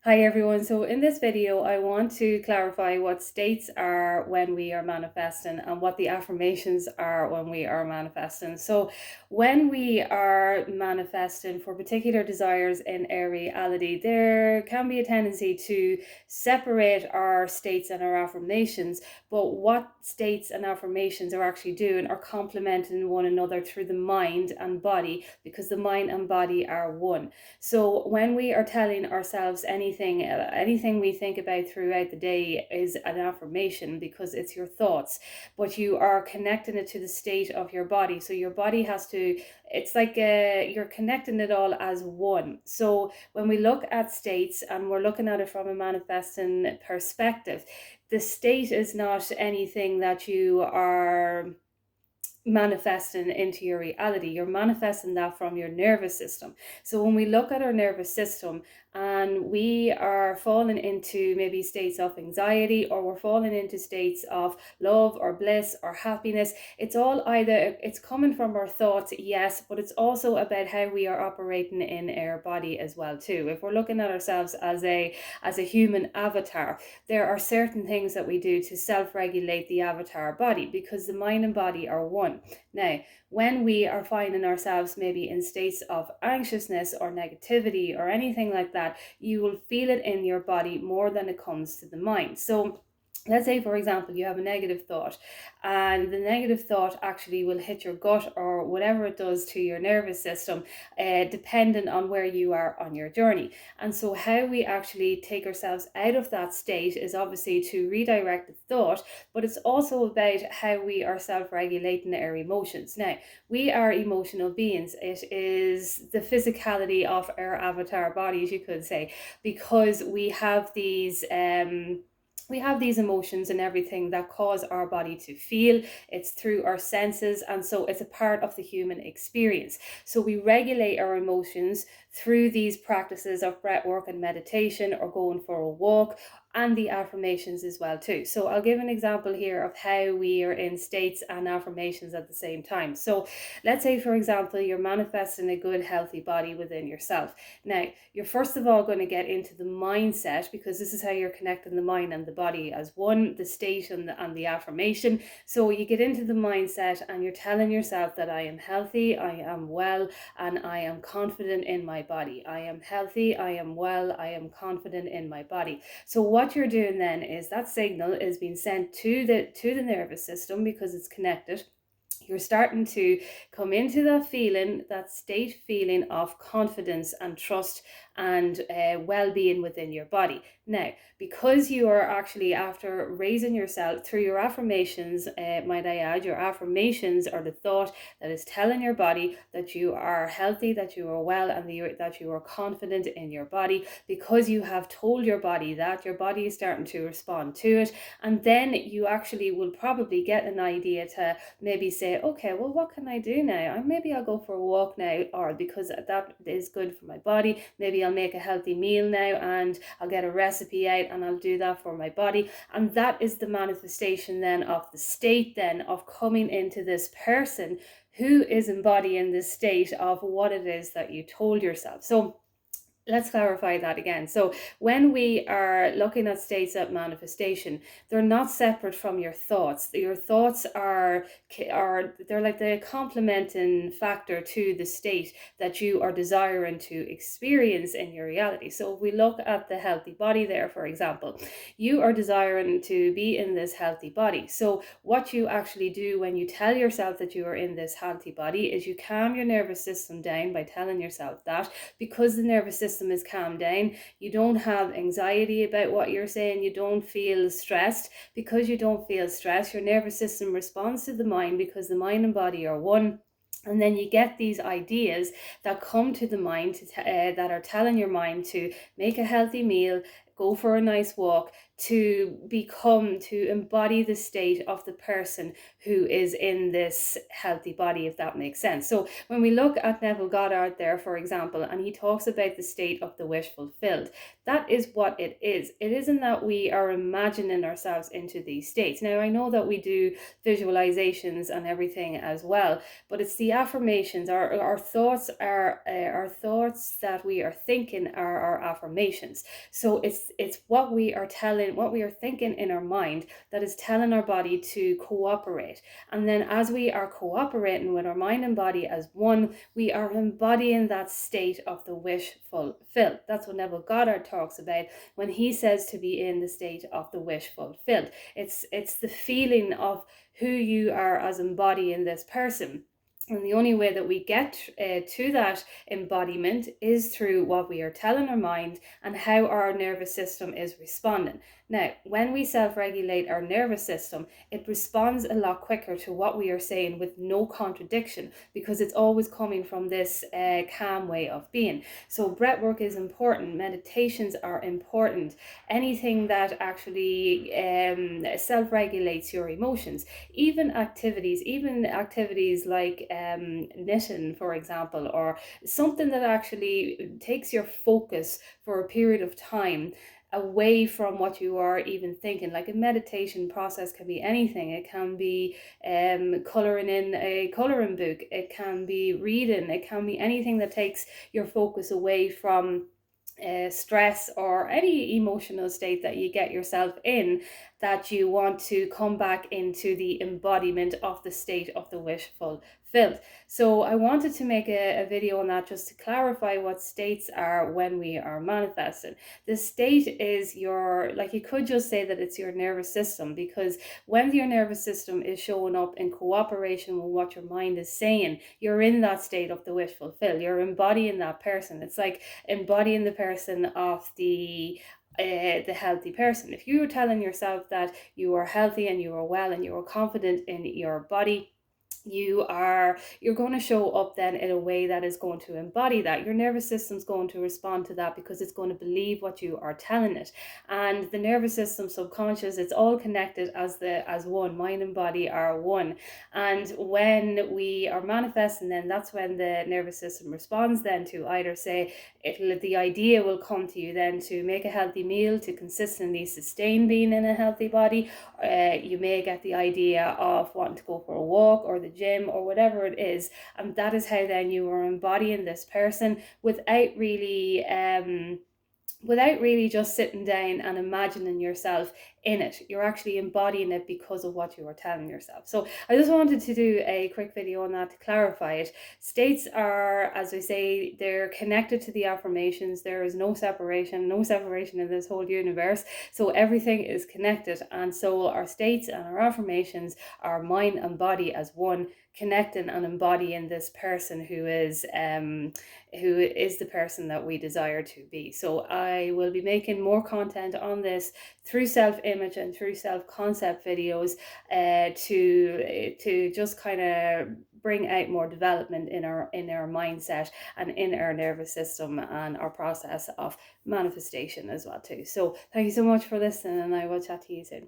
Hi everyone. So in this video, I want to clarify what states are when we are manifesting and what the affirmations are when we are manifesting. So when we are manifesting for particular desires in a reality, there can be a tendency to separate our states and our affirmations, but what states and affirmations are actually doing are complementing one another through the mind and body, because the mind and body are one. So when we are telling ourselves anything we think about throughout the day is an affirmation, because it's your thoughts, but you are connecting it to the state of your body. So your body has to, it's like you're connecting it all as one. So when we look at states and we're looking at it from a manifesting perspective, the state is not anything that you are manifesting into your reality. You're manifesting that from your nervous system. So when we look at our nervous system and we are falling into maybe states of anxiety, or we're falling into states of love or bliss or happiness, it's all either, it's coming from our thoughts, yes, but it's also about how we are operating in our body as well too. If we're looking at ourselves as a human avatar, there are certain things that we do to self-regulate the avatar body, because the mind and body are one. Now, when we are finding ourselves maybe in states of anxiousness or negativity or anything like that, you will feel it in your body more than it comes to the mind. So let's say, for example, you have a negative thought, and the negative thought actually will hit your gut or whatever it does to your nervous system, dependent on where you are on your journey. And so how we actually take ourselves out of that state is obviously to redirect the thought, but it's also about how we are self-regulating our emotions. Now, we are emotional beings. It is the physicality of our avatar bodies, you could say, because we have these emotions and everything that cause our body to feel. It's through our senses, and so it's a part of the human experience. So we regulate our emotions through these practices of breath work and meditation, or going for a walk, and the affirmations as well too. So I'll give an example here of how we are in states and affirmations at the same time. So let's say, for example, you're manifesting a good healthy body within yourself. Now, you're first of all going to get into the mindset, because this is how you're connecting the mind and the body as one, the state and the affirmation. So you get into the mindset and you're telling yourself that I am healthy, I am well, and I am confident in my body. I am healthy, I am well, I am confident in my body. So what you're doing then is that signal is being sent to the nervous system, because it's connected. You're starting to come into that feeling, that state feeling of confidence and trust and well-being within your body. Now, because you are actually, after raising yourself through your affirmations, might I add, your affirmations are the thought that is telling your body that you are healthy, that you are well, and that you are confident in your body. Because you have told your body that, your body is starting to respond to it, and then you actually will probably get an idea to maybe say, okay, well, what can I do now? Maybe I'll go for a walk now, or because that is good for my body, maybe I'll make a healthy meal now, and I'll get a recipe out and I'll do that for my body. And that is the manifestation then of the state then of coming into this person who is embodying this state of what it is that you told yourself. So let's clarify that again. So when we are looking at states of manifestation, they're not separate from your thoughts. Your thoughts are they're like the complementing factor to the state that you are desiring to experience in your reality. So if we look at the healthy body there, for example, you are desiring to be in this healthy body. So what you actually do when you tell yourself that you are in this healthy body is you calm your nervous system down by telling yourself that. Because the nervous system is calmed down, you don't have anxiety about what you're saying, you don't feel stressed. Because you don't feel stress, your nervous system responds to the mind, because the mind and body are one. And then you get these ideas that come to the mind that are telling your mind to make a healthy meal, go for a nice walk, to embody the state of the person who is in this healthy body, if that makes sense. So when we look at Neville Goddard there, for example, and he talks about the state of the wish fulfilled, that is what it is. It isn't that we are imagining ourselves into these states. Now, I know that we do visualizations and everything as well, but it's the affirmations. Our thoughts are our thoughts that we are thinking are our affirmations. So it's what we are thinking in our mind that is telling our body to cooperate. And then as we are cooperating with our mind and body as one, we are embodying that state of the wish fulfilled. That's what Neville Goddard talks about when he says to be in the state of the wish fulfilled. It's the feeling of who you are as embodying this person. And the only way that we get to that embodiment is through what we are telling our mind and how our nervous system is responding. Now, when we self-regulate our nervous system, it responds a lot quicker to what we are saying with no contradiction, because it's always coming from this calm way of being. So breath work is important. Meditations are important. Anything that actually self-regulates your emotions. Even activities like knitting, for example, or something that actually takes your focus for a period of time away from what you are even thinking. Like a meditation process can be anything. It can be coloring in a coloring book. It can be reading. It can be anything that takes your focus away from stress or any emotional state that you get yourself in, that you want to come back into the embodiment of the state of the wish fulfilled. So I wanted to make a video on that, just to clarify what states are when we are manifesting. The state is you could just say that it's your nervous system, because when your nervous system is showing up in cooperation with what your mind is saying, you're in that state of the wish fulfilled. You're embodying that person. It's like embodying the person of the healthy person. If you are telling yourself that you are healthy and you are well and you are confident in your body, you're going to show up then in a way that is going to embody that. Your nervous system's going to respond to that because it's going to believe what you are telling it. And the nervous system, subconscious, it's all connected as one. Mind and body are one. And when we are manifesting, then that's when the nervous system responds then to either say the idea will come to you then to make a healthy meal, to consistently sustain being in a healthy body. You may get the idea of wanting to go for a walk or the gym or whatever it is, and that is how then you are embodying this person without really just sitting down and imagining yourself in it. You're actually embodying it because of what you are telling yourself. So I just wanted to do a quick video on that to clarify it. States are, as I say, they're connected to the affirmations. There is no separation in this whole universe. So everything is connected. And so our states and our affirmations are mind and body as one, connecting and embodying this person who is the person that we desire to be. So I will be making more content on this through self-image and through self-concept videos to just kind of bring out more development in our mindset and in our nervous system and our process of manifestation as well too. So thank you so much for listening, and I will chat to you soon.